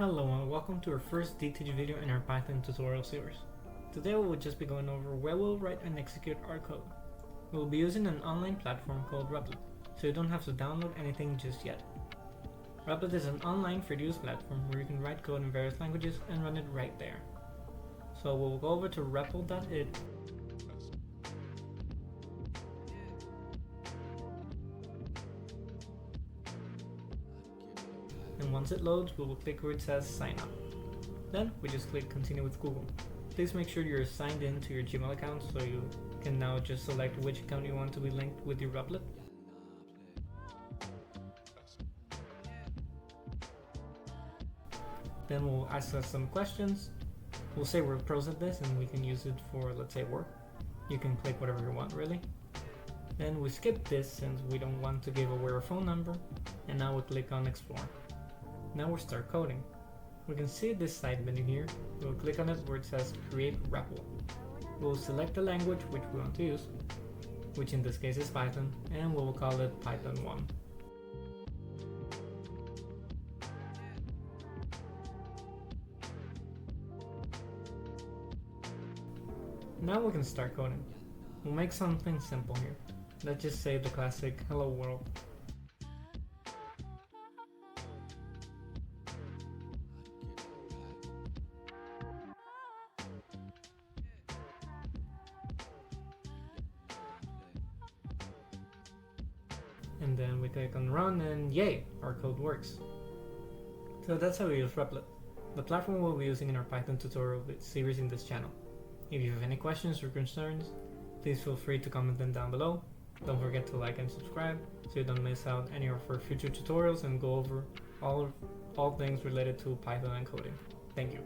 Hello and welcome to our first DTG video in our Python tutorial series. Today we will just be going over where we'll write and execute our code. We will be using an online platform called Replit, so you don't have to download anything just yet. Replit is an online free-to-use platform where you can write code in various languages and run it right there. So we'll go over to repl.it. And once it loads, we will click where it says sign up. Then we just click continue with Google. Please make sure you're signed in to your Gmail account so you can now just select which account you want to be linked with your Replit. Then we'll ask us some questions. We'll say we're pros at this and we can use it for, let's say, work. You can click whatever you want really. Then we skip this since we don't want to give away our phone number, and now we click on explore. Now we'll start coding. We can see this side menu here. We'll click on it where it says create REPL. We'll select the language which we want to use, which in this case is Python, and we'll call it Python 1. Now we can start coding. We'll make something simple here. Let's just say the classic hello world. And then we click on run and yay, our code works. So that's how we use Replit, the platform we'll be using in our Python tutorial series in this channel. If you have any questions or concerns, please feel free to comment them down below. Don't forget to like and subscribe so you don't miss out any of our future tutorials and go over all things related to Python and coding. Thank you.